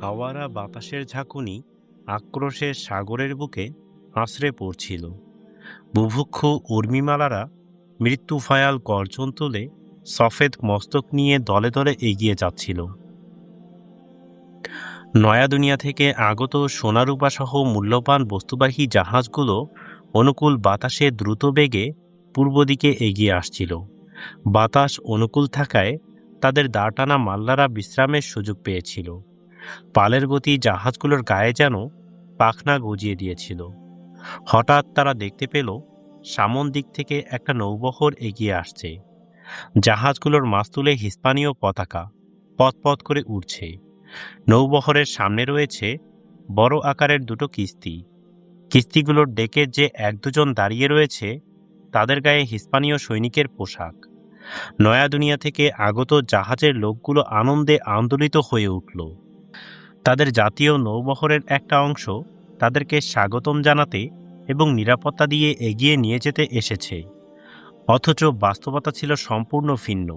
হাওয়ারা বাতাসের ঝাঁকুনি আক্রোশের সাগরের বুকে আছড়ে পড়ছিল। বুভুক্ষু উর্মিমালারা মৃত্যু ভয়াল গর্জন তুলে সফেদ মস্তক নিয়ে দলে দলে এগিয়ে যাচ্ছিল। নয়া দুনিয়া থেকে আগত সোনারূপা সহ মূল্যবান বস্তুবাহী জাহাজগুলো অনুকূল বাতাসে দ্রুত বেগে পূর্ব দিকে এগিয়ে আসছিল। বাতাস অনুকূল থাকায় তাদের দাঁড়টানা মাল্লারা বিশ্রামের সুযোগ পেয়েছিল। পালের গতি জাহাজগুলোর গায়ে যেন পাখনা গজিয়ে দিয়েছিল। হঠাৎ তারা দেখতে পেল সামন দিক থেকে একটা নৌবহর এগিয়ে আসছে। জাহাজগুলোর মাস্তুলে হিস্পানীয় পতাকা পথ করে উড়ছে। নৌবহরের সামনে রয়েছে বড় আকারের দুটো কিস্তি। কিস্তিগুলোর ডেকে যে এক দুজন দাঁড়িয়ে রয়েছে তাদের গায়ে হিস্পানীয় সৈনিকের পোশাক। নয়া দুনিয়া থেকে আগত জাহাজের লোকগুলো আনন্দে আন্দোলিত হয়ে উঠল। তাদের জাতীয় নৌবহরের একটা অংশ তাদেরকে স্বাগতম জানাতে এবং নিরাপত্তা দিয়ে এগিয়ে নিয়ে যেতে এসেছে। অথচ বাস্তবতা ছিল সম্পূর্ণ ভিন্ন।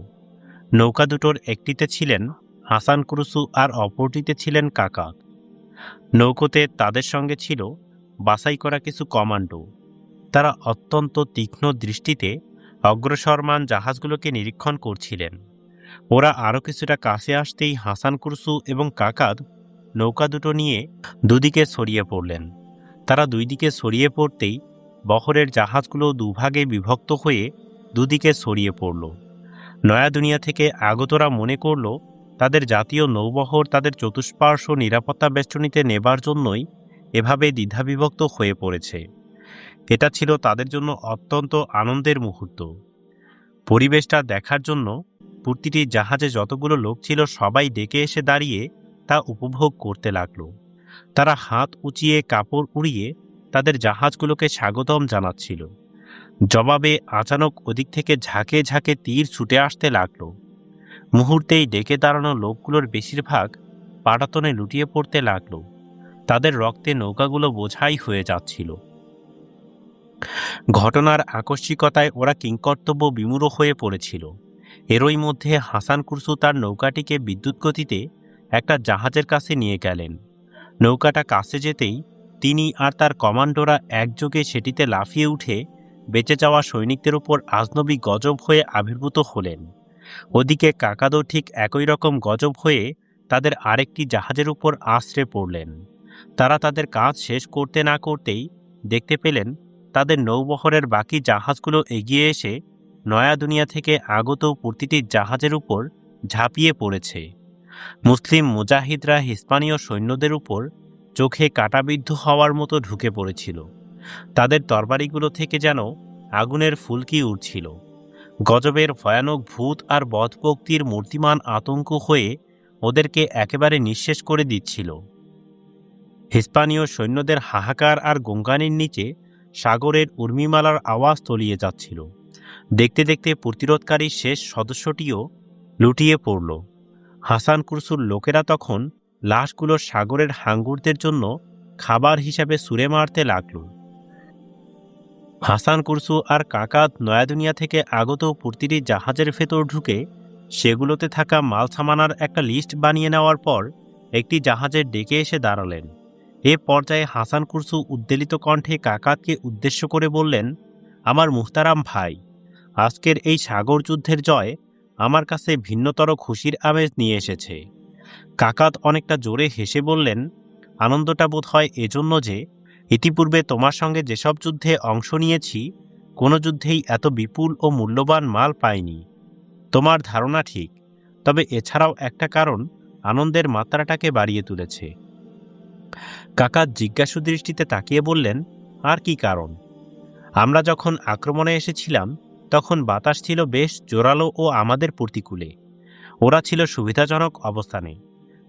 নৌকা দুটোর একটিতে ছিলেন হাসান কুরুসু আর অপরটিতে ছিলেন কাকাত। নৌকোতে তাদের সঙ্গে ছিল বাছাই করা কিছু কমান্ডো। তারা অত্যন্ত তীক্ষ্ণ দৃষ্টিতে অগ্রসরমান জাহাজগুলোকে নিরীক্ষণ করছিলেন। ওরা আরও কিছুটা কাছে আসতেই হাসান কুরসু এবং কাকাত নৌকা দুটো নিয়ে দুদিকে ছড়িয়ে পড়লেন। তারা দুই দিকে ছড়িয়ে পড়তেই বহরের জাহাজগুলো দুভাগে বিভক্ত হয়ে দুদিকে ছড়িয়ে পড়ল। নয়া দুনিয়া থেকে আগতরা মনে করল তাদের জাতীয় নৌবহর তাদের চতুষ্পার্শ্ব নিরাপত্তা বেষ্টনীতে নেবার জন্যই এভাবে দ্বিধাবিভক্ত হয়ে পড়েছে। এটা ছিল তাদের জন্য অত্যন্ত আনন্দের মুহূর্ত। পরিবেশটা দেখার জন্য প্রতিটি জাহাজে যতগুলো লোক ছিল সবাই ডেকে এসে দাঁড়িয়ে তা উপভোগ করতে লাগলো। তারা হাত উঁচিয়ে কাপড় উড়িয়ে তাদের জাহাজগুলোকে স্বাগতম জানাচ্ছিল। জবাবে আচানক ওদিক থেকে ঝাঁকে ঝাঁকে তীর ছুটে আসতে লাগলো। মুহূর্তেই ডেকে দাঁড়ানো লোকগুলোর বেশিরভাগ পাটাতনে লুটিয়ে পড়তে লাগলো। তাদের রক্তে নৌকাগুলো বোঝাই হয়ে যাচ্ছিল। ঘটনার আকস্মিকতায় ওরা কিংকর্তব্য বিমূঢ় হয়ে পড়েছিল। এরই মধ্যে হাসান কুরসু তার নৌকাটিকে বিদ্যুৎ গতিতে একটা জাহাজের কাছে নিয়ে গেলেন। নৌকাটা কাছে যেতেই তিনি আর তার কমান্ডোরা একযোগে সেটিতে লাফিয়ে উঠে বেঁচে যাওয়া সৈনিকদের উপর আজনবী গজব হয়ে আবির্ভূত হলেন। ওদিকে কাকাদও ঠিক একই রকম গজব হয়ে তাদের আরেকটি জাহাজের উপর আছড়ে পড়লেন। তারা তাদের কাজ শেষ করতে না করতেই দেখতে পেলেন তাদের নৌবহরের বাকি জাহাজগুলো এগিয়ে এসে নয়া দুনিয়া থেকে আগত প্রতিটি জাহাজের উপর ঝাঁপিয়ে পড়েছে। মুসলিম মুজাহিদরা হিস্পানীয় সৈন্যদের উপর চোখে কাঁটাবিদ্ধ হওয়ার মতো ঢুকে পড়েছিল। তাদের তরবারিগুলো থেকে যেন আগুনের ফুলকি উঠছিল। গজবের ভয়ানক ভূত আর বধভক্তির মূর্তিমান আতঙ্ক হয়ে ওদেরকে একেবারে নিঃশেষ করে দিচ্ছিল। হিস্পানীয় সৈন্যদের হাহাকার আর গঙ্গানির নিচে সাগরের উর্মিমালার আওয়াজ তলিয়ে যাচ্ছিল। দেখতে দেখতে প্রতিরোধকারী শেষ সদস্যটিও লুটিয়ে পড়ল। হাসান কুরসুর লোকেরা তখন লাশগুলো সাগরের হাঙ্গুরদের জন্য খাবার হিসাবে ছুঁড়ে মারতে লাগল। হাসান কুরসু আর কাকাত নয়া দুনিয়া থেকে আগত প্রতিটি জাহাজের ভেতর ঢুকে সেগুলোতে থাকা মাল সামানার একটা লিস্ট বানিয়ে নেওয়ার পর একটি জাহাজের ডেকে এসে দাঁড়ালেন। এ পর্যায়ে হাসান কুরসু উদ্বেলিত কণ্ঠে কাকাতকে উদ্দেশ্য করে বললেন, আমার মুহতারাম ভাই, আজকের এই সাগর যুদ্ধের জয় আমার কাছে ভিন্নতর খুশির আমেজ নিয়ে এসেছে। কাকাত অনেকটা জোরে হেসে বললেন, আনন্দটা বোধ হয় এজন্য যে ইতিপূর্বে তোমার সঙ্গে যেসব যুদ্ধে অংশ নিয়েছি কোনো যুদ্ধেই এত বিপুল ও মূল্যবান মাল পাইনি। তোমার ধারণা ঠিক, তবে এছাড়াও একটা কারণ আনন্দের মাত্রাটাকে বাড়িয়ে তুলেছে। কাকাত জিজ্ঞাসু দৃষ্টিতে তাকিয়ে বললেন, আর কি কারণ? আমরা যখন আক্রমণে এসেছিলাম তখন বাতাস ছিল বেশ জোরালো ও আমাদের প্রতিকূলে। ওরা ছিল সুবিধাজনক অবস্থানে,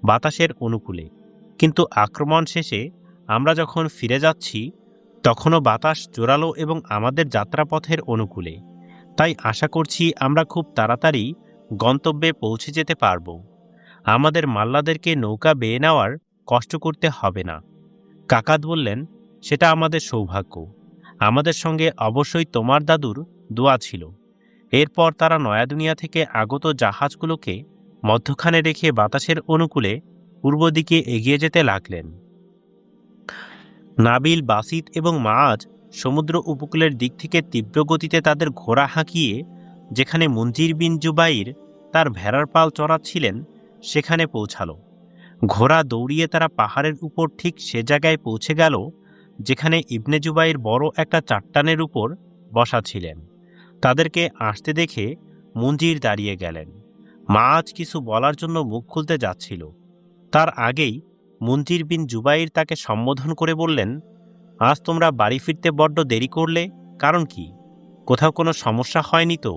বাতাসের অনুকূলে। কিন্তু আক্রমণ শেষে আমরা যখন ফিরে যাচ্ছি তখনও বাতাস জোরালো এবং আমাদের যাত্রাপথের অনুকূলে। তাই আশা করছি আমরা খুব তাড়াতাড়ি গন্তব্যে পৌঁছে যেতে পারব। আমাদের মাল্লাদেরকে নৌকা বেয়ে নেওয়ার কষ্ট করতে হবে না। কাকাত বললেন, সেটা আমাদের সৌভাগ্য। আমাদের সঙ্গে অবশ্যই তোমার দাদুর দোয়া ছিল। এরপর তারা নয়া দুনিয়া থেকে আগত জাহাজগুলোকে মধ্যখানে রেখে বাতাসের অনুকূলে পূর্ব দিকে এগিয়ে যেতে লাগলেন। নাবিল, বাসিত এবং মাআজ সমুদ্র উপকূলের দিক থেকে তীব্র গতিতে তাদের ঘোড়া হাঁকিয়ে যেখানে মুনজির বিন জুবাইর তার ভেড়ার পাল চড়াচ্ছিলেন সেখানে পৌঁছালো। ঘোড়া দৌড়িয়ে তারা পাহাড়ের উপর ঠিক সে জায়গায় পৌঁছে গেল যেখানে ইবনে জুবাইর বড় একটা চাট্টানের উপর বসা ছিলেন। তাদেরকে আসতে দেখে মুনজির দাঁড়িয়ে গেলেন। মাআজ কিছু বলার জন্য মুখ খুলতে যাচ্ছিল, তার আগেই মুনজির বিন জুবাইর তাকে সম্বোধন করে বললেন, আজ তোমরা বাড়ি ফিরতে বড্ড দেরি করলে, কারণ কি? কোথাও কোনো সমস্যা হয়নি তো?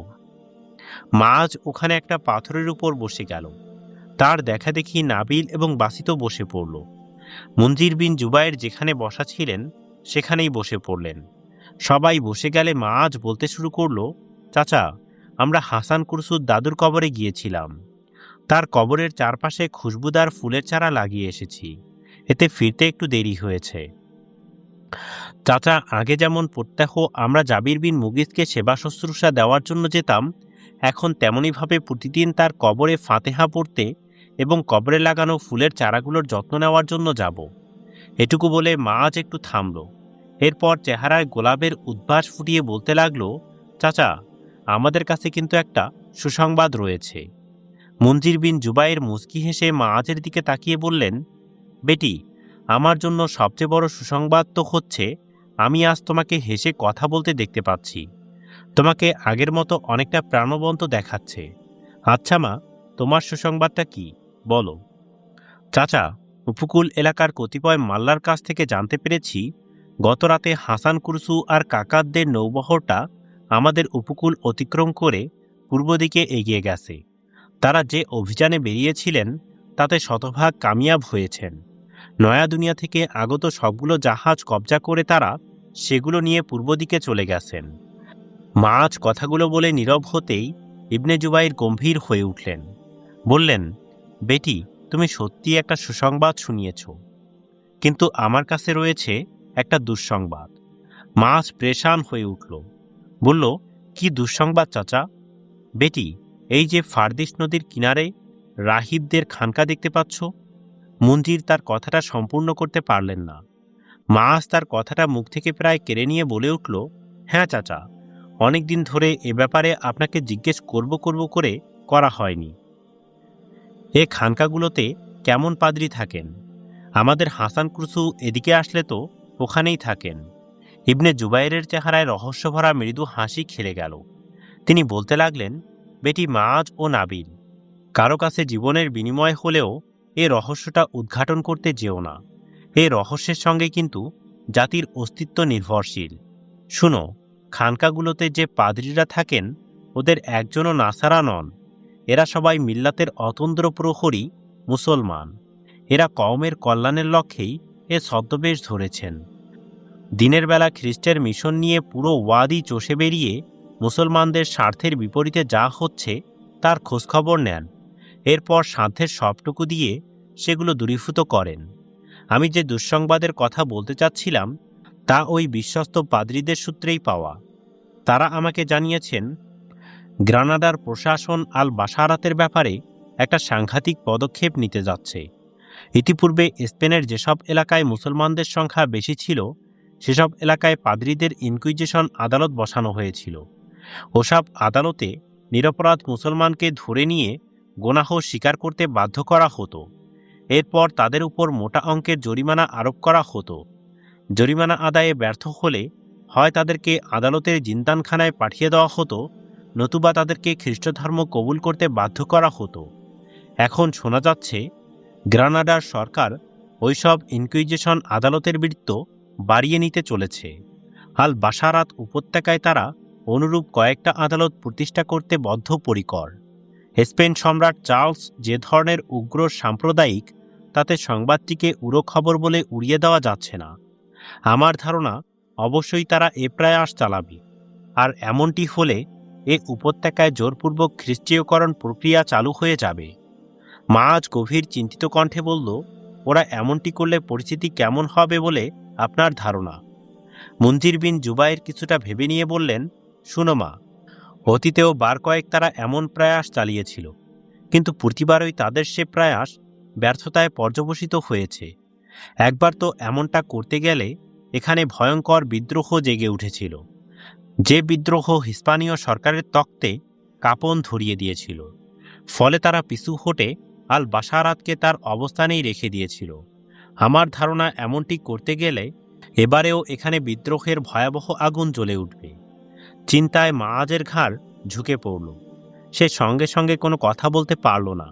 মাআজ ওখানে একটা পাথরের উপর বসে গেল। তার দেখা দেখি নাবিল এবং বাসিতও বসে পড়ল। মুনজির বিন জুবাইর যেখানে বসা ছিলেন সেখানেই বসে পড়লেন। সবাই বসে গেলে মাআজ বলতে শুরু করল, চাচা, আমরা হাসান কুরসুর দাদুর কবরে গিয়েছিলাম। তার কবরের চারপাশে খুশবুদার ফুলের চারা লাগিয়ে এসেছি, এতে ফিরতে একটু দেরি হয়েছে। চাচা, আগে যেমন প্রত্যহ আমরা জাবির বিন মুগিসকে সেবা শুশ্রূষা দেওয়ার জন্য যেতাম, এখন তেমনইভাবে প্রতিদিন তার কবরে ফাতেহা পড়তে এবং কবরে লাগানো ফুলের চারাগুলোর যত্ন নেওয়ার জন্য যাব। এটুকু বলে মাআজ একটু থামল। এরপর চেহারায় গোলাপের উদ্ভাস ফুটিয়ে বলতে লাগল, চাচা, আমাদের কাছে কিন্তু একটা সুসংবাদ রয়েছে। মুনজির বিন জুবাইর মুচকি হেসে মাআজের দিকে তাকিয়ে বললেন, বেটি, আমার জন্য সবচেয়ে বড় সুসংবাদ তো হচ্ছে আমি আজ তোমাকে হেসে কথা বলতে দেখতে পাচ্ছি। তোমাকে আগের মতো অনেকটা প্রাণবন্ত দেখাচ্ছে। আচ্ছা মা, তোমার সুসংবাদটা কি, বলো। চাচা, উপকূল এলাকার কতিপয় মাল্লার কাছ থেকে জানতে পেরেছি গতরাতে হাসান কুরসু আর কাকাতদের নৌবহরটা আমাদের উপকূল অতিক্রম করে পূর্ব দিকে এগিয়ে গেছে। তারা যে অভিযানে বেরিয়েছিলেন তাতে শতভাগ কামিয়াব হয়েছেন। নয়া দুনিয়া থেকে আগত সবগুলো জাহাজ কবজা করে তারা সেগুলো নিয়ে পূর্ব দিকে চলে গেছেন। মাআজ কথাগুলো বলে নীরব হতেই ইবনে জুবাইর গম্ভীর হয়ে উঠলেন। বললেন, বেটি, তুমি সত্যি একটা সুসংবাদ শুনিয়েছ, কিন্তু আমার কাছে রয়েছে একটা দুঃসংবাদ। মাআজ প্রেশান হয়ে উঠল। বলল, কি দুঃসংবাদ চাচা? বেটি, এই যে ফারদিস নদীর কিনারে রাহিবদের খানকা দেখতে পাচ্ছ। মুনজির তার কথাটা সম্পূর্ণ করতে পারলেন না। মাআজ তার কথাটা মুখ থেকে প্রায় কেড়ে নিয়ে বলে উঠল, হ্যাঁ চাচা, অনেকদিন ধরে এ ব্যাপারে আপনাকে জিজ্ঞেস করব করে করা হয়নি। এ খানকাগুলোতে কেমন পাদ্রী থাকেন? আমাদের হাসান কুরসু এদিকে আসলে তো ওখানেই থাকেন। ইবনে জুবাইরের চেহারায় রহস্যভরা মৃদু হাসি খেলে গেল। তিনি বলতে লাগলেন, বেটি মাআজ ও নাবিল, কারো কাছে জীবনের বিনিময় হলেও এ রহস্যটা উদ্ঘাটন করতে যেও না। এ রহস্যের সঙ্গে কিন্তু জাতির অস্তিত্ব নির্ভরশীল। শুনো, খানকাগুলোতে যে পাদ্রীরা থাকেন ওদের একজনও নাসারা নন। এরা সবাই মিল্লাতের অতন্দ্র প্রহরী মুসলমান। এরা কওমের কল্যাণের লক্ষ্যেই এ ছদ্মবেশ ধরেছেন। দিনের বেলা খ্রিস্টের মিশন নিয়ে পুরো ওয়াদি চষে বেরিয়ে মুসলমানদের স্বার্থের বিপরীতে যা হচ্ছে তার খোঁজখবর নেন। এরপর সাধ্যের সবটুকু দিয়ে সেগুলো দূরীভূত করেন। আমি যে দুঃসংবাদের কথা বলতে চাচ্ছিলাম তা ওই বিশ্বস্ত পাদ্রীদের সূত্রেই পাওয়া। তারা আমাকে জানিয়েছেন গ্রানাডার প্রশাসন আল বাশারাতের ব্যাপারে একটা সাংঘাতিক পদক্ষেপ নিতে যাচ্ছে। ইতিপূর্বে স্পেনের যেসব এলাকায় মুসলমানদের সংখ্যা বেশি ছিল সেসব এলাকায় পাদ্রীদের ইনকুইজিশন আদালত বসানো হয়েছিল। ওসব আদালতে নিরপরাধ মুসলমানকে ধরে নিয়ে গোনাহ স্বীকার করতে বাধ্য করা হতো। এরপর তাদের উপর মোটা অঙ্কের জরিমানা আরোপ করা হতো। জরিমানা আদায়ে ব্যর্থ হলে হয় তাদেরকে আদালতের জিন্দানখানায় পাঠিয়ে দেওয়া হতো, নতুবা তাদেরকে খ্রিস্টধর্ম কবুল করতে বাধ্য করা হতো। এখন শোনা যাচ্ছে গ্রানাডার সরকার ওইসব ইনকুইজিশন আদালতের বৃত্ত বাড়িয়ে নিতে চলেছে। আল বাশারাত উপত্যকায় তারা অনুরূপ কয়েকটা আদালত প্রতিষ্ঠা করতে বদ্ধপরিকর। স্পেন সম্রাট চার্লস যে ধরনের উগ্র সাম্প্রদায়িক, তাতে সংবাদটিকে উড়ো খবর বলে উড়িয়ে দেওয়া যাচ্ছে না। আমার ধারণা অবশ্যই তারা এ প্রয়াস চালাবে, আর এমনটি হলে এ উপত্যকায় জোরপূর্বক খ্রিস্টীয়করণ প্রক্রিয়া চালু হয়ে যাবে। মাআজ গভীর চিন্তিত কণ্ঠে বলল, ওরা এমনটি করলে পরিস্থিতি কেমন হবে বলে আপনার ধারণা? মুনজির বিন জুবাইর কিছুটা ভেবে নিয়ে বললেন, শুনো মা, অতীতেও বার কয়েক তারা এমন প্রয়াস চালিয়েছিল, কিন্তু প্রতিবারই তাদের সে প্রয়াস ব্যর্থতায় পর্যবসিত হয়েছে। একবার তো এমনটা করতে গেলে এখানে ভয়ঙ্কর বিদ্রোহ জেগে উঠেছিল, যে বিদ্রোহ হিস্পানীয় সরকারের তক্তে কাঁপন ধরিয়ে দিয়েছিল। ফলে তারা পিছু হটে আল বাশারাতকে তার অবস্থানেই রেখে দিয়েছিল। আমার ধারণা এমনটি করতে গেলে এবারেও এখানে বিদ্রোহের ভয়াবহ আগুন জ্বলে উঠবে। চিন্তায় মাআজের ঘাড় ঝুঁকে পড়ল। সে সঙ্গে সঙ্গে কোনো কথা বলতে পারল না।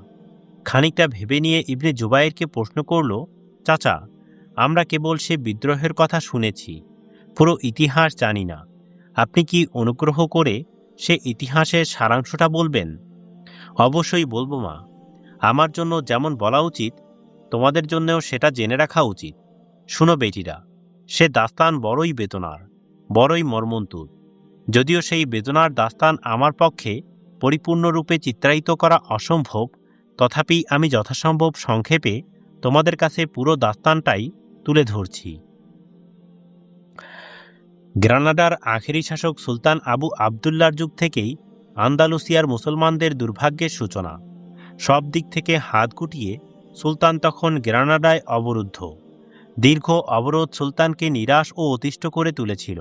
খানিকটা ভেবে নিয়ে ইবনে জুবাইরকে প্রশ্ন করল, চাচা, আমরা কেবল সে বিদ্রোহের কথা শুনেছি, পুরো ইতিহাস জানি না। আপনি কি অনুগ্রহ করে সে ইতিহাসের সারাংশটা বলবেন? অবশ্যই বলবো মা। আমার জন্য যেমন বলা উচিত, তোমাদের জন্যও সেটা জেনে রাখা উচিত। শুনো বেটিরা, সে দাস্তান বড়ই বেদনার, বড়ই মর্মন্তুদ। যদিও সেই বেদনার দাস্তান আমার পক্ষে পরিপূর্ণরূপে চিত্রায়িত করা অসম্ভব, তথাপি আমি যথাসম্ভব সংক্ষেপে তোমাদের কাছে পুরো দাস্তানটাই তুলে ধরছি। গ্রানাডার আখেরি শাসক সুলতান আবু আবদুল্লার যুগ থেকেই আন্দালুসিয়ার মুসলমানদের দুর্ভাগ্যের সূচনা। সব দিক থেকে হাত গুটিয়ে সুলতান তখন গ্রানাডায় অবরুদ্ধ। দীর্ঘ অবরোধ সুলতানকে নিরাশ ও অতিষ্ঠ করে তুলেছিল।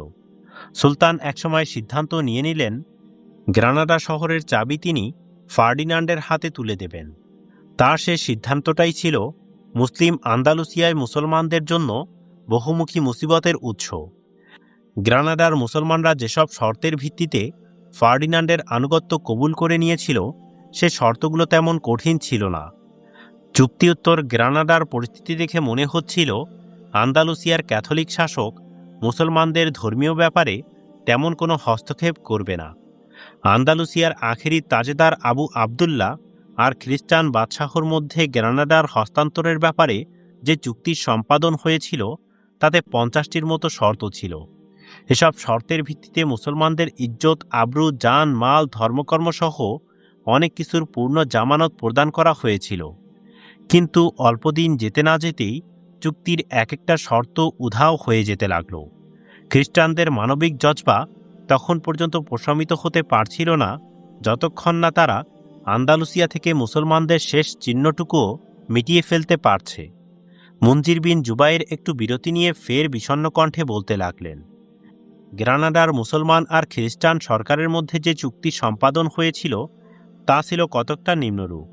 সুলতান একসময় সিদ্ধান্ত নিয়ে নিলেন, গ্রানাডা শহরের চাবি তিনি ফার্ডিনান্ডের হাতে তুলে দেবেন। তার সে সিদ্ধান্তটাই ছিল মুসলিম আন্দালুসিয়ায় মুসলমানদের জন্য বহুমুখী মুসিবতের উৎস। গ্রানাডার মুসলমানরা যেসব শর্তের ভিত্তিতে ফার্ডিনান্ডের আনুগত্য কবুল করে নিয়েছিল, সে শর্তগুলো তেমন কঠিন ছিল না। চুক্তিউত্তর গ্রানাডার পরিস্থিতি দেখে মনে হচ্ছিল আন্দালুসিয়ার ক্যাথলিক শাসক মুসলমানদের ধর্মীয় ব্যাপারে তেমন কোনো হস্তক্ষেপ করবে না। আন্দালুসিয়ার আখেরি তাজেদার আবু আবদুল্লাহ আর খ্রিস্টান বাদশাহর মধ্যে গ্রানাডার হস্তান্তরের ব্যাপারে যে চুক্তি সম্পাদন হয়েছিল, তাতে 50টির মতো শর্ত ছিল। এসব শর্তের ভিত্তিতে মুসলমানদের ইজ্জত, আবরু, জান, মাল, ধর্মকর্মসহ অনেক কিছুর পূর্ণ জামানত প্রদান করা হয়েছিল। কিন্তু অল্পদিন যেতে না যেতেই চুক্তির এক একটা শর্ত উধাও হয়ে যেতে লাগল। খ্রিস্টানদের মানবিক জজবা তখন পর্যন্ত প্রশমিত হতে পারছিল না, যতক্ষণ না তারা আন্দালুসিয়া থেকে মুসলমানদের শেষ চিহ্নটুকুও মিটিয়ে ফেলতে পারছে। মুনজির বিন জুবাইর একটু বিরতি নিয়ে ফের বিষণ্ণ কণ্ঠে বলতে লাগলেন, গ্রানাডার মুসলমান আর খ্রিস্টান সরকারের মধ্যে যে চুক্তি সম্পাদন হয়েছিল, তা ছিল কতকটা নিম্নরূপ।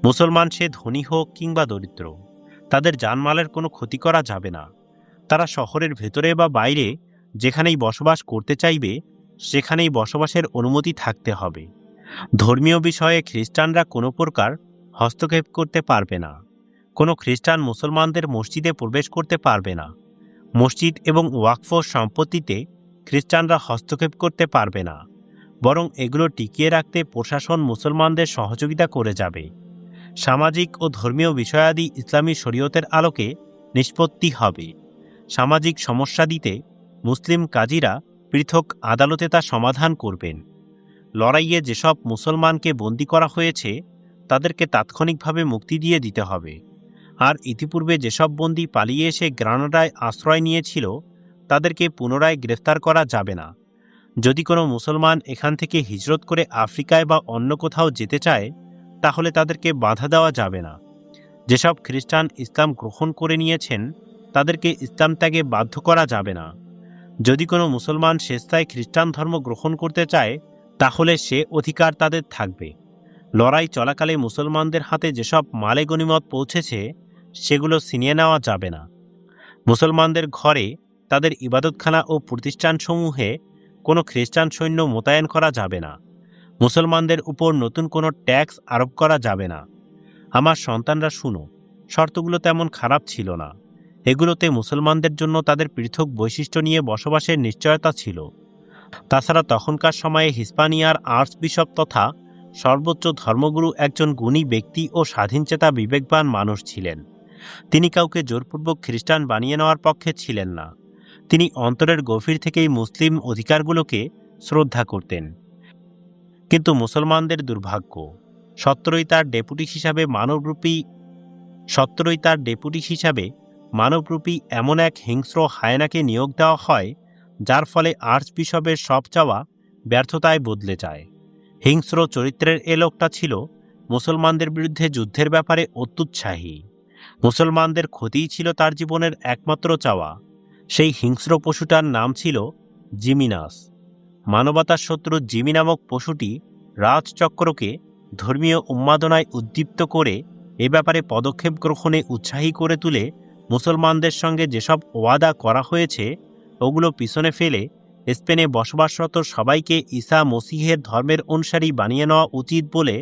মুসলমান সে ধনী হোক কিংবা দরিদ্র, তাদের জানমালের কোনো ক্ষতি করা যাবে না। তারা শহরের ভেতরে বা বাইরে যেখানেই বসবাস করতে চাইবে, সেখানেই বসবাসের অনুমতি থাকতে হবে। ধর্মীয় বিষয়ে খ্রিস্টানরা কোনো প্রকার হস্তক্ষেপ করতে পারবে না। কোনো খ্রিস্টান মুসলমানদের মসজিদে প্রবেশ করতে পারবে না। মসজিদ এবং ওয়াকফ সম্পত্তিতে খ্রিস্টানরা হস্তক্ষেপ করতে পারবে না, বরং এগুলো টিকিয়ে রাখতে প্রশাসন মুসলমানদের সহযোগিতা করে যাবে। সামাজিক ও ধর্মীয় বিষয়াদি ইসলামী শরীয়তের আলোকে নিষ্পত্তি হবে। সামাজিক সমস্যা দিতে মুসলিম কাজীরা পৃথক আদালতে তা সমাধান করবেন। লড়াইয়ে যেসব মুসলমানকে বন্দী করা হয়েছে, তাদেরকে তাৎক্ষণিকভাবে মুক্তি দিয়ে দিতে হবে। আর ইতিপূর্বে যেসব বন্দী পালিয়ে এসে গ্রানাডায় আশ্রয় নিয়েছিল, তাদেরকে পুনরায় গ্রেফতার করা যাবে না। যদি কোনো মুসলমান এখান থেকে হিজরত করে আফ্রিকায় বা অন্য কোথাও যেতে চায়, তাহলে তাদেরকে বাধা দেওয়া যাবে না। যেসব খ্রিস্টান ইসলাম গ্রহণ করে নিয়েছেন, তাদেরকে ইসলাম ত্যাগে বাধ্য করা যাবে না। যদি কোনো মুসলমান স্বেচ্ছায় খ্রিস্টান ধর্ম গ্রহণ করতে চায়, তাহলে সে অধিকার তাদের থাকবে। লড়াই চলাকালে মুসলমানদের হাতে যেসব মালে গনিমত পৌঁছেছে, সেগুলো ছিনিয়ে নেওয়া যাবে না। মুসলমানদের ঘরে, তাদের ইবাদতখানা ও প্রতিষ্ঠানসমূহে কোনো খ্রিস্টান সৈন্য মোতায়েন করা যাবে না। মুসলমানদের উপর নতুন কোনো ট্যাক্স আরোপ করা যাবে না। আমার সন্তানরা শুনো, শর্তগুলো তেমন খারাপ ছিল না। এগুলোতে মুসলমানদের জন্য তাদের পৃথক বৈশিষ্ট্য নিয়ে বসবাসের নিশ্চয়তা ছিল। তাছাড়া তখনকার সময়ে হিস্পানিয়ার আর্চবিশপ তথা সর্বোচ্চ ধর্মগুরু একজন গুণী ব্যক্তি ও স্বাধীনচেতা বিবেকবান মানুষ ছিলেন। তিনি কাউকে জোরপূর্বক খ্রিস্টান বানিয়ে নেওয়ার পক্ষে ছিলেন না। তিনি অন্তরের গভীর থেকেই মুসলিম অধিকারগুলোকে শ্রদ্ধা করতেন। কিন্তু মুসলমানদের দুর্ভাগ্য, সত্তরই তার ডেপুটি হিসাবে মানবরূপী এমন এক হিংস্র হায়নাকে নিয়োগ দেওয়া হয়, যার ফলে আর্চবিশপের সব চাওয়া ব্যর্থতায় বদলে যায়। হিংস্র চরিত্রের এ লোকটা ছিল মুসলমানদের বিরুদ্ধে যুদ্ধের ব্যাপারে অত্যুৎসাহী। মুসলমানদের ক্ষতিই ছিল তার জীবনের একমাত্র চাওয়া। সেই হিংস্র পশুটার নাম ছিল জিমিনাস। মানবতার শত্রু জিমি নামক পশুটি রাজচক্রকে ধর্মীয় উন্মাদনায় উদ্দীপ্ত করে এ ব্যাপারে পদক্ষেপ গ্রহণে উৎসাহী করে তুলে মুসলমানদের সঙ্গে যেসব ওয়াদা করা হয়েছে ওগুলো পিছনে ফেলে স্পেনে বসবাসরত সবাইকে ঈসা মসিহের ধর্মের অনুসারী বানিয়ে নেওয়া উচিত বলে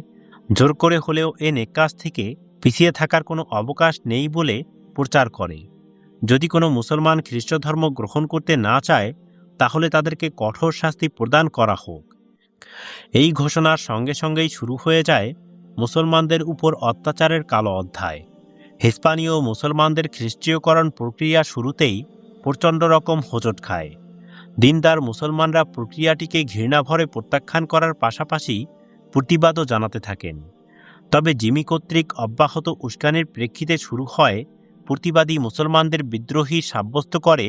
জোর করে হলেও এ নেকাজ থেকে পিছিয়ে থাকার কোনো অবকাশ নেই বলে প্রচার করে। যদি কোনো মুসলমান খ্রিস্ট ধর্ম গ্রহণ করতে না চায় তাহলে তাদেরকে কঠোর শাস্তি প্রদান করা হোক। এই ঘোষণার সঙ্গে সঙ্গেই শুরু হয়ে যায় মুসলমানদের উপর অত্যাচারের কালো অধ্যায়। হিস্পানীয় মুসলমানদের খ্রিস্টীয়করণ প্রক্রিয়া শুরুতেই প্রচণ্ড রকম হোঁচট খায়। দিনদার মুসলমানরা প্রক্রিয়াটিকে ঘৃণাভরে প্রত্যাখ্যান করার পাশাপাশি প্রতিবাদও জানাতে থাকেন। তবে জিমি কর্তৃক অব্যাহত উস্কানির প্রেক্ষিতে শুরু হয় প্রতিবাদী মুসলমানদের বিদ্রোহী সাব্যস্ত করে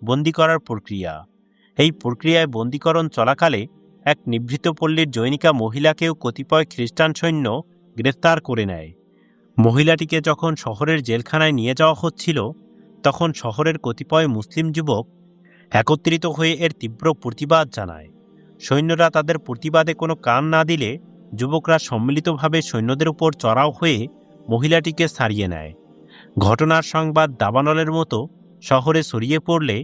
বন্দী করার প্রক্রিয়া। এই প্রক্রিয়ায় বন্দীকরণ চলাকালে এক নিভৃত পল্লীর জৈনিকা মহিলাকেও কতিপয় খ্রিস্টান সৈন্য গ্রেফতার করে নেয়। মহিলাটিকে যখন শহরের জেলখানায় নিয়ে যাওয়া হচ্ছিল তখন শহরের কতিপয় মুসলিম যুবক একত্রিত হয়ে এর তীব্র প্রতিবাদ জানায়। সৈন্যরা তাদের প্রতিবাদে কোনো কান না দিলে যুবকরা সম্মিলিতভাবে সৈন্যদের উপর চড়াও হয়ে মহিলাটিকে ছাড়িয়ে নেয়। ঘটনার সংবাদ দাবানলের মতো শহরে ছড়িয়ে পড়লে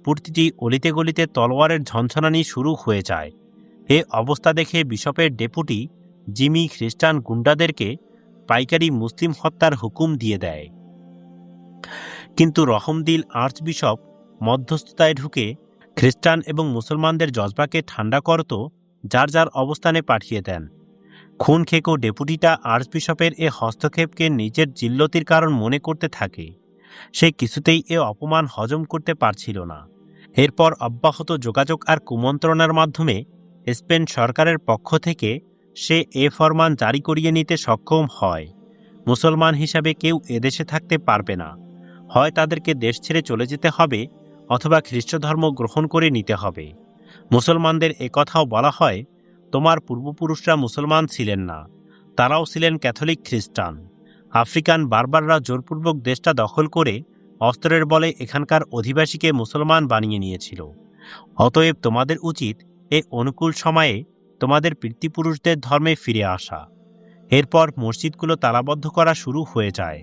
প্রতিটি অলিতে গলিতে তলোয়ারের ঝনঝনানি শুরু হয়ে যায়। এ অবস্থা দেখে বিশপের ডেপুটি জিমি খ্রিস্টান গুন্ডাদেরকে পাইকারি মুসলিম হত্যার হুকুম দিয়ে দেয়। কিন্তু রহমদিল আর্চবিশপ মধ্যস্থতায় ঢুকে খ্রিস্টান এবং মুসলমানদের জজবাকে ঠান্ডা করত যার যার অবস্থানে পাঠিয়ে দেন। খুন খেকো ডেপুটিটা আর্চবিশপের এ হস্তক্ষেপকে নিজের জিল্লতির কারণ মনে করতে থাকে। সে কিছুতেই এ অপমান হজম করতে পারছিল না। এরপর অব্যাহত যোগাযোগ আর কুমন্ত্রণার মাধ্যমে স্পেন সরকারের পক্ষ থেকে সে এ ফরমান জারি করিয়ে নিতে সক্ষম হয়, মুসলমান হিসাবে কেউ এদেশে থাকতে পারবে না। হয় তাদেরকে দেশ ছেড়ে চলে যেতে হবে অথবা খ্রিস্ট ধর্ম গ্রহণ করে নিতে হবে। মুসলমানদের একথাও বলা হয়, তোমার পূর্বপুরুষরা মুসলমান ছিলেন না, তারাও ছিলেন ক্যাথলিক খ্রিস্টান। আফ্রিকান বারবাররা জোরপূর্বক দেশটা দখল করে অস্ত্রের বলে এখানকার অধিবাসীকে মুসলমান বানিয়ে নিয়েছিল। অতএব তোমাদের উচিত এ অনুকূল সময়ে তোমাদের পিতৃপুরুষদের ধর্মে ফিরে আসা। এরপর মসজিদগুলো তালাবদ্ধ করা শুরু হয়ে যায়।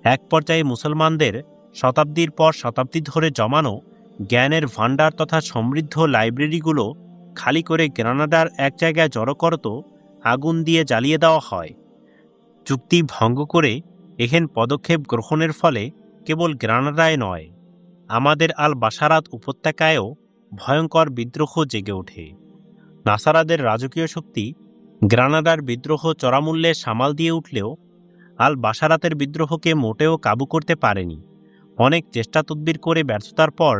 এক পর্যায়ে মুসলমানদের শতাব্দীর পর শতাব্দী ধরে জমানো জ্ঞানের ভাণ্ডার তথা সমৃদ্ধ লাইব্রেরিগুলো খালি করে গ্রানাডার এক জায়গায় জড়ো করত আগুন দিয়ে জ্বালিয়ে দেওয়া হয়। চুক্তি ভঙ্গ করে এহেন পদক্ষেপ গ্রহণের ফলে কেবল গ্রানাডায় নয়, আমাদের আল বাসারাত উপত্যকায়ও ভয়ঙ্কর বিদ্রোহ জেগে ওঠে। নাসারাদের রাজকীয় শক্তি গ্রানাডার বিদ্রোহ চড়ামূল্যে সামাল দিয়ে উঠলেও আল বাসারাতের বিদ্রোহকে মোটেও কাবু করতে পারেনি। অনেক চেষ্টা তদবির করে ব্যর্থতার পর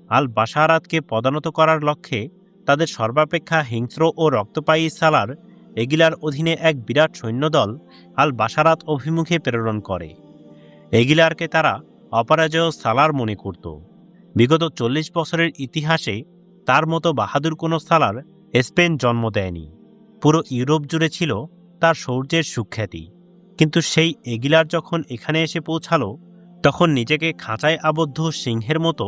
আল বাসারাতকে পদানত করার লক্ষ্যে তাদের সর্বাপেক্ষা হিংস্র ও রক্তপায়ী সালার এগিলার অধীনে এক বিরাট সৈন্যদল আল বাসারাত অভিমুখে প্রেরণ করে। এগিলারকে তারা অপরাজেয় সালার মনে করত। বিগত 40 বছরের ইতিহাসে তার মতো বাহাদুর কোনো সালার স্পেন জন্ম দেয়নি। পুরো ইউরোপ জুড়ে ছিল তার শৌর্যের সুখ্যাতি। কিন্তু সেই এগিলার যখন এখানে এসে পৌঁছালো তখন নিজেকে খাঁচায় আবদ্ধ সিংহের মতো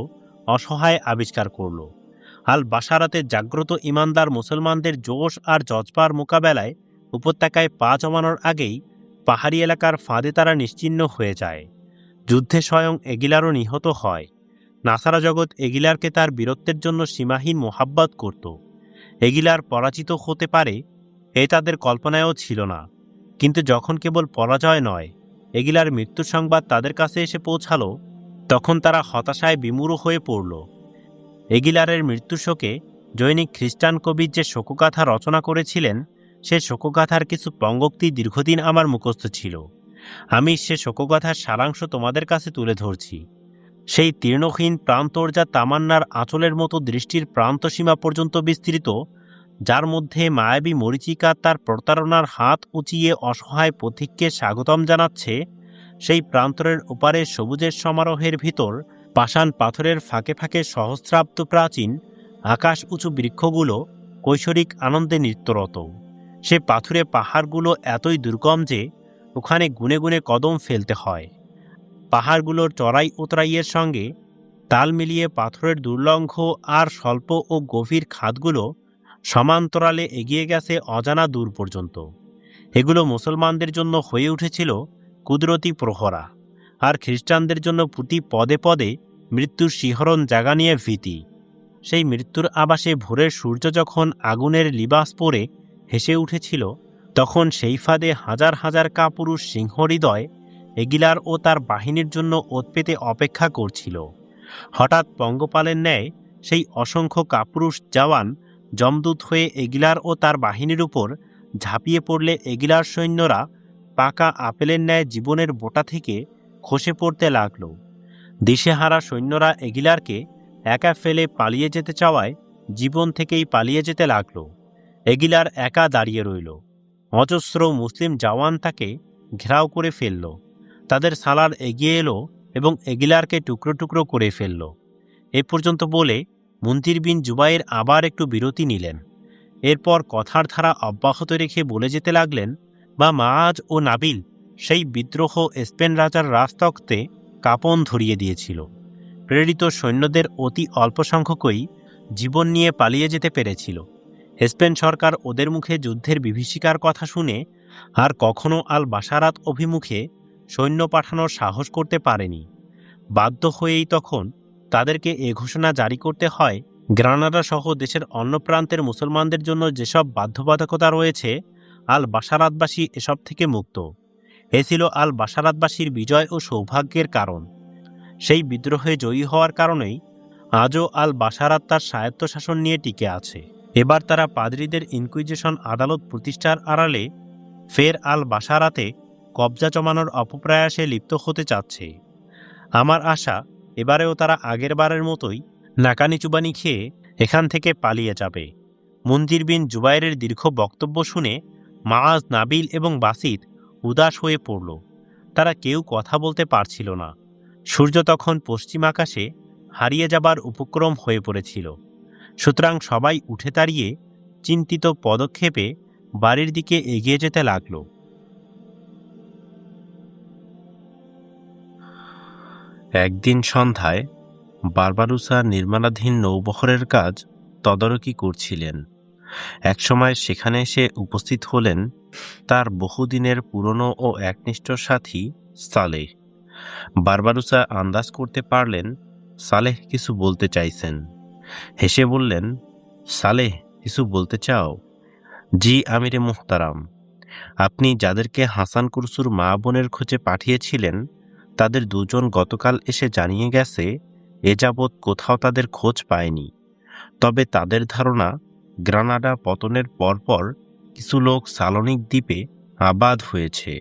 অসহায় আবিষ্কার করল। আল বাসারাতের জাগ্রত ইমানদার মুসলমানদের জোশ আর জজবার মোকাবেলায় উপত্যকায় পা জমানোর আগেই পাহাড়ি এলাকার ফাঁদে তারা নিশ্চিহ্ন হয়ে যায়। যুদ্ধে স্বয়ং এগিলারও নিহত হয়। নাসারা জগৎ এগিলারকে তার বীরত্বের জন্য সীমাহীন মোহাব্বত করত। এগিলার পরাজিত হতে পারে এ তাদের কল্পনায়ও ছিল না। কিন্তু যখন কেবল পরাজয় নয়, এগিলার মৃত্যু সংবাদ তাদের কাছে এসে পৌঁছালো, তখন তারা হতাশায় বিমূঢ় হয়ে পড়ল। এগিলারের মৃত্যু শোকে জৈনিক খ্রিস্টান কবি যে শোকগাথা রচনা করেছিলেন সে শোকগাথার কিছু পঙ্গক্তি দীর্ঘদিন আমার মুখস্থ ছিল। আমি সে শোকগাথার সারাংশ তোমাদের কাছে তুলে ধরছি। সেই তীর্ণহীন প্রান্তর্জা তামান্নার আঁচলের মতো দৃষ্টির প্রান্তসীমা পর্যন্ত বিস্তৃত, যার মধ্যে মায়াবী মরীচিকা তার প্রতারণার হাত উঁচিয়ে অসহায় পথিককে স্বাগতম জানাচ্ছে, সেই প্রান্তরের ওপারে সবুজের সমারোহের ভিতর পাষাণ পাথরের ফাঁকে ফাঁকে সহস্রাব্দ প্রাচীন আকাশ উঁচু বৃক্ষগুলো কৈশোরিক আনন্দে নৃত্যরত। সে পাথুরে পাহাড়গুলো এতই দুর্গম যে ওখানে গুনে গুনে কদম ফেলতে হয়। পাহাড়গুলোর চড়াই উতরাইয়ের সঙ্গে তাল মিলিয়ে পাথরের দুর্লঙ্ঘ আর স্বল্প ও গভীর খাতগুলো সমান্তরালে এগিয়ে গেছে অজানা দূর পর্যন্ত। এগুলো মুসলমানদের জন্য হয়ে উঠেছিল কুদরতি প্রহরা, আর খ্রিস্টানদের জন্য প্রতি পদে পদে মৃত্যুর শিহরণ জাগা নিয়ে ভীতি। সেই মৃত্যুর আবাসে ভোরের সূর্য যখন আগুনের লিবাস পরে হেসে উঠেছিল, তখন সেই ফাঁদে হাজার হাজার কাপুরুষ সিংহহৃদয় এগিলার ও তার বাহিনীর জন্য ওত পেতে অপেক্ষা করছিল। হঠাৎ পঙ্গপালের ন্যায় সেই অসংখ্য কাপুরুষ জওয়ান যমদূত হয়ে এগিলার ও তার বাহিনীর উপর ঝাঁপিয়ে পড়লে এগিলার সৈন্যরা পাকা আপেলের ন্যায় জীবনের বোটা থেকে খসে পড়তে লাগল। দিশেহারা সৈন্যরা এগিলারকে একা ফেলে পালিয়ে যেতে চাওয়ায় জীবন থেকেই পালিয়ে যেতে লাগল। এগিলার একা দাঁড়িয়ে রইল। অজস্র মুসলিম জওয়ান তাকে ঘেরাও করে ফেলল। তাদের সালার এগিয়ে এলো এবং এগিলারকে টুকরো টুকরো করে ফেলল। এ পর্যন্ত বলে মুনজির বিন জুবাইর আবার একটু বিরতি নিলেন। এরপর কথার ধারা অব্যাহত রেখে বলে যেতে লাগলেন, বা মাআজ ও নাবিল সেই বিদ্রোহ স্পেন রাজার রাজতক্তে কাঁপন ধরিয়ে দিয়েছিল। প্রেরিত সৈন্যদের অতি অল্প সংখ্যকই জীবন নিয়ে পালিয়ে যেতে পেরেছিল। স্পেন সরকার ওদের মুখে যুদ্ধের বিভীষিকার কথা শুনে আর কখনো আল বাসারাত অভিমুখে সৈন্য পাঠানোর সাহস করতে পারেনি। বাধ্য হয়েই তখন তাদেরকে এ ঘোষণা জারি করতে হয়, গ্রানাডা সহ দেশের অন্য প্রান্তের মুসলমানদের জন্য যেসব বাধ্যবাধকতা রয়েছে, আল বাসারাতবাসী এসব থেকে মুক্ত। এ ছিল আল বাসারাতবাসীর বিজয় ও সৌভাগ্যের কারণ। সেই বিদ্রোহে জয়ী হওয়ার কারণেই আজও আল বাসারাত তার স্বায়ত্তশাসন নিয়ে টিকে আছে। এবার তারা পাদ্রীদের ইনকুইজিশন আদালত প্রতিষ্ঠার আড়ালে ফের আল বাসারাতে কবজা জমানোর অপপ্রয়াসে লিপ্ত হতে চাচ্ছে। আমার আশা এবারেও তারা আগের বারের মতোই নাকানি চুবানি খেয়ে এখান থেকে পালিয়ে যাবে। মুনজির বিন জুবাইরের দীর্ঘ বক্তব্য শুনে মাআজ, নাবিল এবং বাসিত উদাস হয়ে পড়ল। তারা কেউ কথা বলতে পারছিল না। সূর্য তখন পশ্চিম আকাশে হারিয়ে যাবার উপক্রম হয়ে পড়েছিল। সুতরাং সবাই উঠে দাঁড়িয়ে চিন্তিত পদক্ষেপে বাড়ির দিকে এগিয়ে যেতে লাগল। একদিন সন্ধ্যায় বারবারুসা নির্মাণাধীন নৌবহরের কাজ তদারকি করছিলেন। একসময় সেখানে এসে উপস্থিত হলেন তার বহুদিনের পুরনো ও একনিষ্ঠ সাথী সালেহ। বারবারুসা আন্দাজ করতে পারলেন সালেহ কিছু বলতে চাইছেন। হেসে বললেন, সালেহ, কিছু বলতে চাও? জি আমিরে মুহতারাম, আপনি যাদেরকে হাসান কুরসুর মা বোনের খোঁজে পাঠিয়েছিলেন তাদের দুজন গতকাল এসে জানিয়ে গেছে এ যাবৎ কোথাও তাদের খোঁজ পায়নি। তবে তাদের ধারণা গ্রানাডা পতনের পরপর কিছু লোক সালোনিক দ্বীপে আবাদ হয়েছে।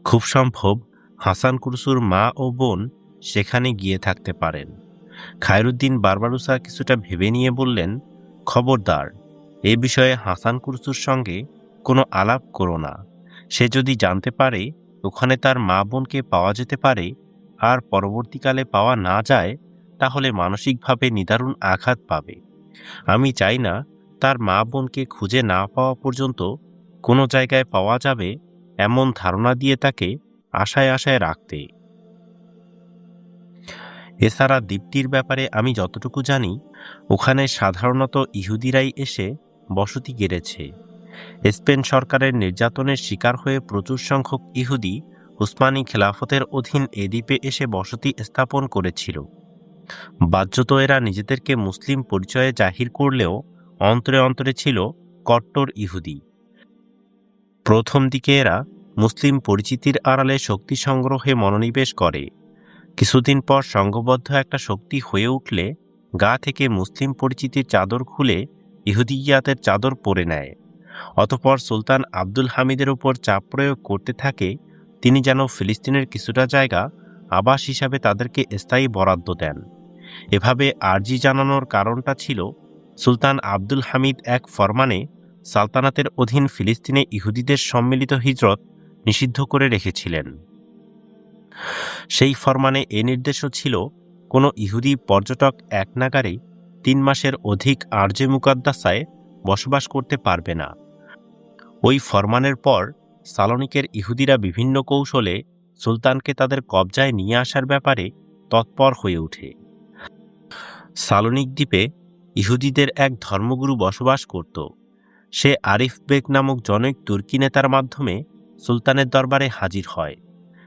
খুব সম্ভব হাসান কুরসুর মা ও বোন সেখানে গিয়ে থাকতে পারেন। খায়রুদ্দিন বারবারুসা কিছুটা ভেবে নিয়ে বললেন, খবরদার, এ বিষয়ে হাসান কুরসুর সঙ্গে কোনো আলাপ করো না। সে যদি জানতে পারে ওখানে তার মা বোনকে পাওয়া যেতে পারে আর পরবর্তীকালে পাওয়া না যায়, তাহলে মানসিকভাবে নিদারুণ আঘাত পাবে। আমি চাই না তার মা বোনকে খুঁজে না পাওয়া পর্যন্ত কোনো জায়গায় পাওয়া যাবে এমন ধারণা দিয়ে তাকে আশায় আশায় রাখতে। এছাড়া দ্বীপটির ব্যাপারে আমি যতটুকু জানি, ওখানে সাধারণত ইহুদিরাই এসে বসতি গেড়েছে। স্পেন সরকারের নির্যাতনের শিকার হয়ে প্রচুর সংখ্যক ইহুদি উসমানী খেলাফতের অধীন এ দ্বীপে এসে বসতি স্থাপন করেছিল। বাহ্যত এরা নিজেদেরকে মুসলিম পরিচয়ে জাহির করলেও অন্তরে অন্তরে ছিল কট্টর ইহুদি। প্রথম দিকে এরা মুসলিম পরিচিতির আড়ালে শক্তি সংগ্রহে মনোনিবেশ করে। কিছুদিন পর সংঘবদ্ধ একটা শক্তি হয়ে উঠলে গা থেকে মুসলিম পরিচিতির চাদর খুলে ইহুদিয়াতের চাদর পরে নেয়। অতঃপর সুলতান আব্দুল হামিদের উপর চাপ প্রয়োগ করতে থাকে তিনি যেন ফিলিস্তিনের কিছুটা জায়গা আবাস হিসাবে তাদেরকে স্থায়ী বরাদ্দ দেন। এভাবে আর্জি জানানোর কারণটা ছিল সুলতান আব্দুল হামিদ এক ফরমানে সালতানাতের অধীন ফিলিস্তিনে ইহুদিদের সম্মিলিত হিজরত নিষিদ্ধ করে রেখেছিলেন। সেই ফরমানে এ নির্দেশও ছিল কোনো ইহুদি পর্যটক এক নাগারে 3 মাসের অধিক আরজে মুকাদ্দাসায় বসবাস করতে পারবে না। ওই ফরমানের পর সালোনিকের ইহুদিরা বিভিন্ন কৌশলে সুলতানকে তাদের কবজায় নিয়ে আসার ব্যাপারে তৎপর হয়ে ওঠে। সালোনিক দ্বীপে ইহুদিদের এক ধর্মগুরু বসবাস করত। সে আরিফ বেগ নামক জনৈক তুর্কি নেতার মাধ্যমে সুলতানের দরবারে হাজির হয়।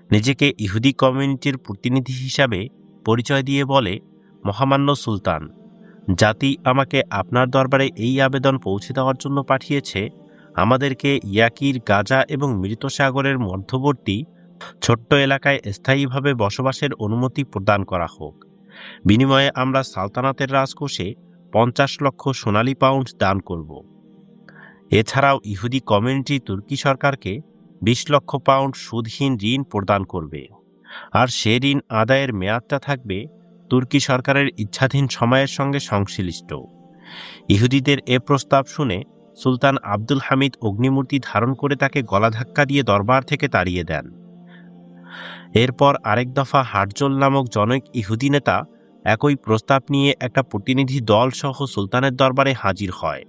নিজেকে ইহুদি কমিউনিটির প্রতিনিধি হিসাবে পরিচয় দিয়ে বলে, মহামান্য সুলতান, জাতি আমাকে আপনার দরবারে এই আবেদন পৌঁছে দেওয়ার জন্য পাঠিয়েছে, আমাদেরকে ইয়াকির, গাজা এবং মৃত সাগরের মধ্যবর্তী ছোট্ট এলাকায় স্থায়ীভাবে বসবাসের অনুমতি প্রদান করা হোক। বিনিময়ে আমরা সালতানাতের রাজকোষে 50 লক্ষ সোনালী পাউন্ড দান করব। এছাড়াও ইহুদি কমিউনিটি তুর্কি সরকারকে 20 লক্ষ পাউন্ড সুদহীন ঋণ প্রদান করবে, আর সে ঋণ আদায়ের মেয়াদটা থাকবে তুর্কি সরকারের ইচ্ছাধীন সময়ের সঙ্গে সংশ্লিষ্ট। ইহুদিদের এ প্রস্তাব শুনে সুলতান আব্দুল হামিদ অগ্নিমূর্তি ধারণ করে তাকে গলাধাক্কা দিয়ে দরবার থেকে তাড়িয়ে দেন। এরপর আরেক দফা হারজল নামক জনৈক ইহুদি নেতা একই প্রস্তাব নিয়ে একটা প্রতিনিধি দল সহ সুলতানের দরবারে হাজির হয়।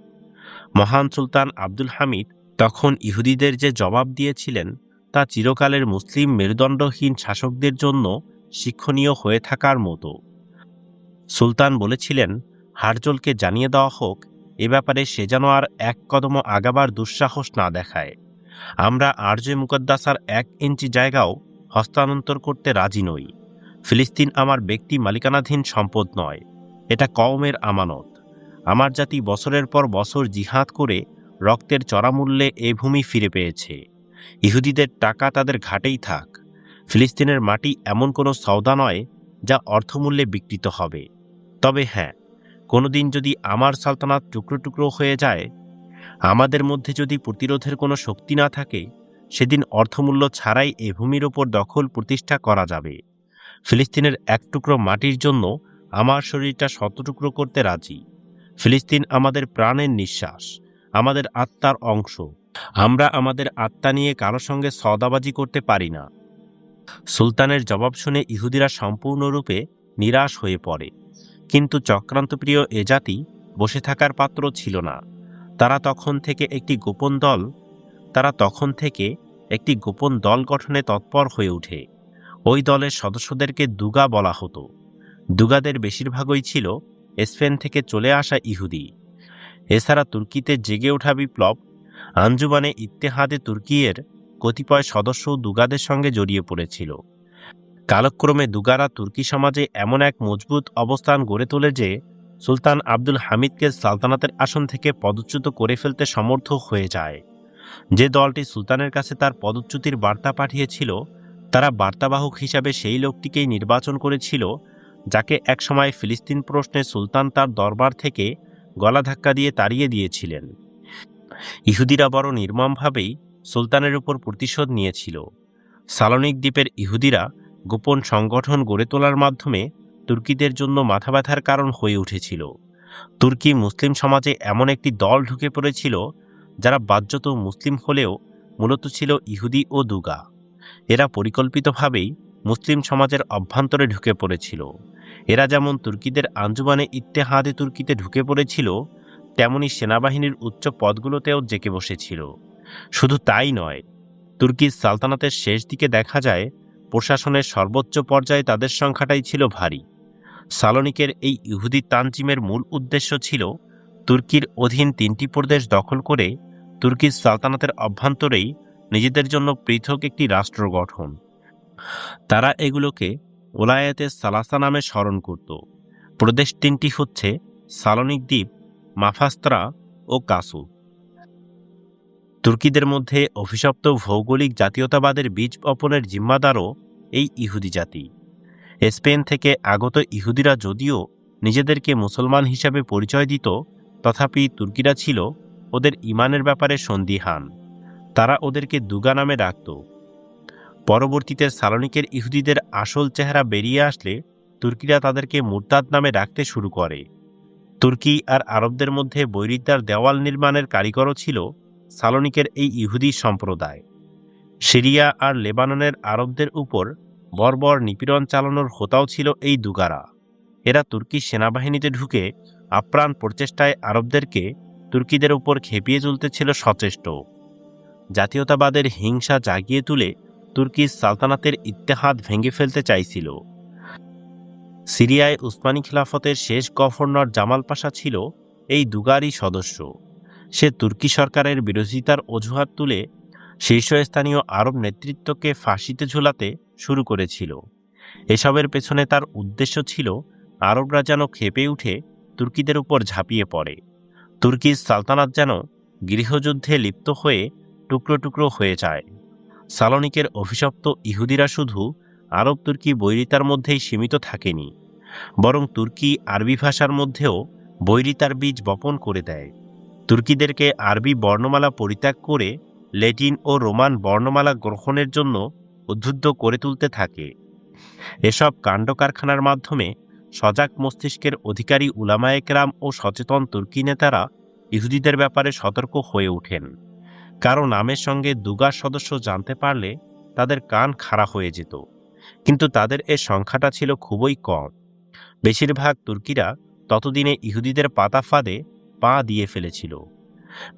মহান সুলতান আব্দুল হামিদ তখন ইহুদিদের যে জবাব দিয়েছিলেন তা চিরকালের মুসলিম মেরুদণ্ডহীন শাসকদের জন্য শিক্ষণীয় হয়ে থাকার মতো। সুলতান বলেছিলেন, হারজলকে জানিয়ে দেওয়া হোক এ ব্যাপারে সে যেন আর এক কদমও আগাবার দুঃসাহস না দেখায়। আমরা আরজে মুকদ্দাসার 1 ইঞ্চি জায়গাও হস্তান্তর করতে রাজি নই। ফিলিস্তিন আমার ব্যক্তি মালিকানাধীন সম্পদ নয়, এটা কওমের আমানত। আমার জাতি বছরের পর বছর জিহাদ করে রক্তের চড়ামূল্যে এ ভূমি ফিরে পেয়েছে। ইহুদিদের টাকা তাদের ঘাটেই থাক। ফিলিস্তিনের মাটি এমন কোনো সওদা নয় যা অর্থমূল্যে বিক্রিত হবে। তবে হ্যাঁ, কোনোদিন যদি আমার সালতানাত টুকরো টুকরো হয়ে যায়, আমাদের মধ্যে যদি প্রতিরোধের কোনো শক্তি না থাকে, সেদিন অর্থমূল্য ছাড়াই এ ভূমির ওপর দখল প্রতিষ্ঠা করা যাবে। ফিলিস্তিনের এক টুকরো মাটির জন্য আমার শরীরটা 100 টুকরো করতে রাজি। ফিলিস্তিন আমাদের প্রাণের নিঃশ্বাস, আমাদের আত্মার অংশ। আমরা আমাদের আত্মা নিয়ে কারো সঙ্গে সওদাবাজি করতে পারি না। সুলতানের জবাব শুনে ইহুদিরা সম্পূর্ণরূপে নিরাশ হয়ে পড়ে। কিন্তু চক্রান্তপ্রিয় এ জাতি বসে থাকার পাত্র ছিল না। তারা তখন থেকে একটি গোপন দল গঠনে তৎপর হয়ে ওঠে। ওই দলের সদস্যদেরকে দুগা বলা হতো। দুগাদের বেশিরভাগই ছিল স্পেন থেকে চলে আসা ইহুদি। এছাড়া তুর্কিতে জেগে ওঠা বিপ্লব আঞ্জুমানে ইত্তেহাদে তুর্কিয়ের কতিপয় সদস্য দুগাদের সঙ্গে জড়িয়ে পড়েছিল। কালক্রমে দুগারা তুর্কি সমাজে এমন এক মজবুত অবস্থান গড়ে তোলে যে সুলতান আব্দুল হামিদকে সালতানাতের আসন থেকে পদচ্যুত করে ফেলতে সমর্থ হয়ে যায়। যে দলটি সুলতানের কাছে তার পদচ্যুতির বার্তা পাঠিয়েছিল, তারা বার্তাবাহক হিসাবে সেই লোকটিকেই নির্বাচন করেছিল যাকে একসময় ফিলিস্তিন প্রশ্নে সুলতান তার দরবার থেকে গলা ধাক্কা দিয়ে তাড়িয়ে দিয়েছিলেন। ইহুদিরা বড় নির্মমভাবেই সুলতানের উপর প্রতিশোধ নিয়েছিল। সালোনিক দ্বীপের ইহুদিরা গোপন সংগঠন গড়ে তোলার মাধ্যমে তুর্কিদের জন্য মাথা ব্যথার কারণ হয়ে উঠেছিল। তুর্কি মুসলিম সমাজে এমন একটি দল ঢুকে পড়েছিল যারা বাহ্যত মুসলিম হলেও মূলত ছিল ইহুদি ও দুগা। এরা পরিকল্পিতভাবেই মুসলিম সমাজের অভ্যন্তরে ঢুকে পড়েছিল। এরা যেমন তুর্কিদের আঞ্জুমানে ইত্তেহাদে তুর্কিতে ঢুকে পড়েছিল, তেমনি সেনাবাহিনীর উচ্চ পদগুলোতেও জেকে বসেছিল। শুধু তাই নয়, তুর্কি সালতানাতের শেষ দিকে দেখা যায় প্রশাসনের সর্বোচ্চ পর্যায়ে তাদের সংখ্যাটাই ছিল ভারী। সালোনিকের এই ইহুদি তানজিমের মূল উদ্দেশ্য ছিল তুর্কির অধীন 3টি প্রদেশ দখল করে তুর্কি সালতানাতের অভ্যন্তরেই নিজেদের জন্য পৃথক একটি রাষ্ট্র গঠন। তারা এগুলোকে ওলায়াতে সালাসা নামে স্মরণ করত। প্রদেশ 3টি হচ্ছে সালোনিক দ্বীপ, মাফাস্ত্রা ও কাসু। তুর্কিদের মধ্যে অভিশপ্ত ভৌগোলিক জাতীয়তাবাদের বীজ বপনের জিম্মাদারও এই ইহুদি জাতি। স্পেন থেকে আগত ইহুদিরা যদিও নিজেদেরকে মুসলমান হিসাবে পরিচয় দিত, তথাপি তুর্কিরা ছিল ওদের ঈমানের ব্যাপারে সন্দিহান। তারা ওদেরকে দুগা নামে ডাকত। পরবর্তীতে সালোনিকের ইহুদিদের আসল চেহারা বেরিয়ে আসলে তুর্কিরা তাদেরকে মুরতাদ নামে ডাকতে শুরু করে। তুর্কি আর আরবদের মধ্যে বৈরিতার দেওয়াল নির্মাণের কারিগরও ছিল সালোনিকের এই ইহুদি সম্প্রদায়। সিরিয়া আর লেবাননের আরবদের উপর বর্বর নিপীড়ন চালানোর হোতাও ছিল এই দুগারা। এরা তুর্কি সেনাবাহিনীতে ঢুকে আপ্রাণ প্রচেষ্টায় আরবদেরকে তুর্কিদের উপর খেপিয়ে তুলতে ছিল সচেষ্ট। জাতীয়তাবাদের হিংসা জাগিয়ে তুলে তুর্কির সালতানাতের ইত্তেহাদ ভেঙে ফেলতে চাইছিল। সিরিয়ায় উসমানী খিলাফতের শেষ গভর্নর জামাল পাশা ছিল এই দুগারই সদস্য। সে তুর্কি সরকারের বিরোধিতার অজুহাত তুলে শীর্ষস্থানীয় আরব নেতৃত্বকে ফাঁসিতে ঝুলাতে শুরু করেছিল। এসবের পেছনে তার উদ্দেশ্য ছিল আরবরা যেন ক্ষেপে উঠে তুর্কিদের উপর ঝাঁপিয়ে পড়ে, তুর্কির সালতানাত যেন গৃহযুদ্ধে লিপ্ত হয়ে টুকরো টুকরো হয়ে যায়। সালোনিকের অভিশপ্ত ইহুদিরা শুধু আরব তুর্কি বৈরিতার মধ্যেই সীমিত থাকেনি, বরং তুর্কি আরবি ভাষার মধ্যেও বৈরিতার বীজ বপন করে দেয়। তুর্কিদেরকে আরবি বর্ণমালা পরিত্যাগ করে ল্যাটিন ও রোমান বর্ণমালা গ্রহণের জন্য উদ্বুদ্ধ করে তুলতে থাকে। এসব কাণ্ডকারখানার মাধ্যমে সজাগ মস্তিষ্কের অধিকারী উলামায়ে কেরাম ও সচেতন তুর্কি নেতারা ইহুদিদের ব্যাপারে সতর্ক হয়ে ওঠেন। কারো নামের সঙ্গে দুগার সদস্য জানতে পারলে তাদের কান খাড়া হয়ে যেত, কিন্তু তাদের এ সংখ্যাটা ছিল খুবই কম। বেশিরভাগ তুর্কিরা ততদিনে ইহুদিদের পাতা ফাঁদে পা দিয়ে ফেলেছিল।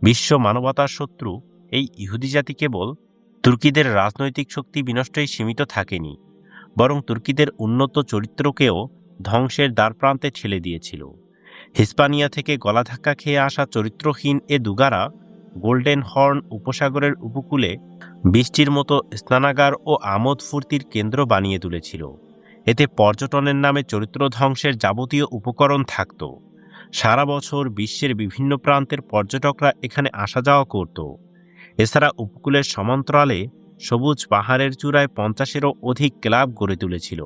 বিশ্ব মানবতার শত্রু এই ইহুদি জাতি কেবল তুর্কিদের রাজনৈতিক শক্তি বিনষ্টই সীমিত থাকেনি, বরং তুর্কিদের উন্নত চরিত্রকেও ধ্বংসের দ্বারপ্রান্তে ঠেলে দিয়েছিল। হিস্পানিয়া থেকে গলাধাক্কা খেয়ে আসা চরিত্রহীন এ দুগারা গোল্ডেন হর্ন উপসাগরের উপকূলে বৃষ্টির মতো স্নানাগার ও আমোদ ফুর্তির কেন্দ্র বানিয়ে তুলেছিল। এতে পর্যটনের নামে চরিত্র ধ্বংসের যাবতীয় উপকরণ থাকত। সারা বছর বিশ্বের বিভিন্ন প্রান্তের পর্যটকরা এখানে আসা যাওয়া করত। এছাড়া উপকূলের সমান্তরালে সবুজ পাহাড়ের চূড়ায় 50-এরও অধিক ক্লাব গড়ে তুলেছিল।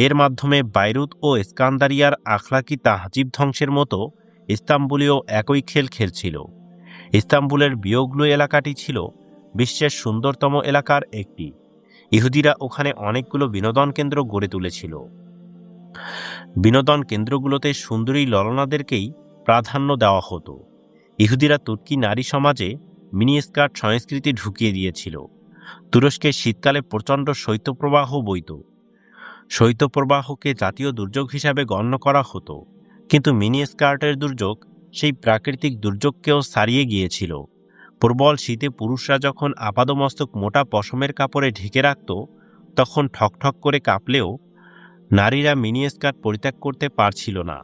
এর মাধ্যমে বাইরুত ও ইস্কান্দারিয়ার আখলাকি তাহজিব ধ্বংসের মতো ইস্তাম্বুলেও একই খেল খেলছিল। ইস্তাম্বুলের বিয়োগলু এলাকাটি ছিল বিশ্বের সুন্দরতম এলাকার একটি। ইহুদিরা ওখানে অনেকগুলো বিনোদন কেন্দ্র গড়ে তুলেছিল। বিনোদন কেন্দ্রগুলোতে সুন্দরী ললনাদেরকেই প্রাধান্য দেওয়া হতো। ইহুদিরা তুর্কি নারী সমাজে মিনিস্কার্ট সংস্কৃতি ঢুকিয়ে দিয়েছিল। তুরস্কে শীতকালে প্রচণ্ড শৈত্যপ্রবাহ বইত। শৈত্যপ্রবাহকে জাতীয় দুর্যোগ হিসাবে গণ্য করা হতো, কিন্তু মিনিস্কার্টের দুর্যোগ সেই প্রাকৃতিক দুর্যোগকেও ছাড়িয়ে গিয়েছিল। প্রবল শীতে পুরুষরা যখন আপাদমস্তক মোটা পশমের কাপড়ে ঢেকে রাখত, তখন ঠকঠক করে কাঁপলেও নারীরা মিনিস্কার্ট পরিত্যাগ করতে পারছিল না।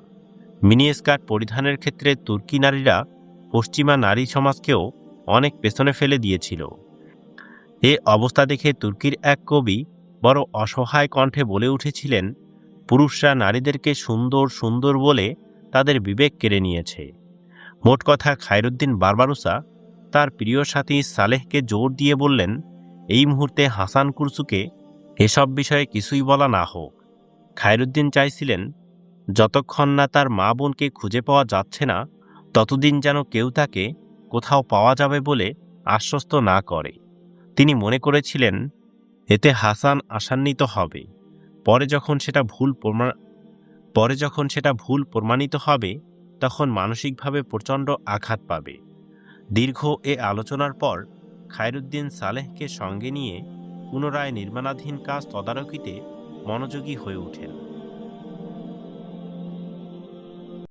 মিনিস্কার্ট পরিধানের ক্ষেত্রে তুর্কি নারীরা পশ্চিমা নারী সমাজকেও অনেক পেছনে ফেলে দিয়েছিল। এ অবস্থা দেখে তুর্কির এক কবি বড় অসহায় কণ্ঠে বলে উঠেছিলেন, পুরুষরা নারীদেরকে সুন্দর সুন্দর বলে তাদের বিবেক কেড়ে নিয়েছে। মোট কথা, খায়রুদ্দিন বারবারুসা তার প্রিয় সাথী সালেহকে জোর দিয়ে বললেন, এই মুহূর্তে হাসান কুরসুকে এসব বিষয়ে কিছুই বলা না হোক। খায়রুদ্দিন চাইছিলেন যতক্ষণ না তার মা বোনকে খুঁজে পাওয়া যাচ্ছে না, ততদিন যেন কেউ তাকে কোথাও পাওয়া যাবে বলে আশ্বস্ত না করে। তিনি মনে করেছিলেন এতে হাসান আশান্বিত হবে। পরে যখন সেটা ভুল প্রমাণিত হবে, তখন মানসিকভাবে প্রচণ্ড আঘাত পাবে। দীর্ঘ এ আলোচনার পর খায়রুদ্দিন সালেহকে সঙ্গে নিয়ে পুনরায় নির্মাণাধীন কাজ তদারকিতে মনোযোগী হয়ে ওঠেন।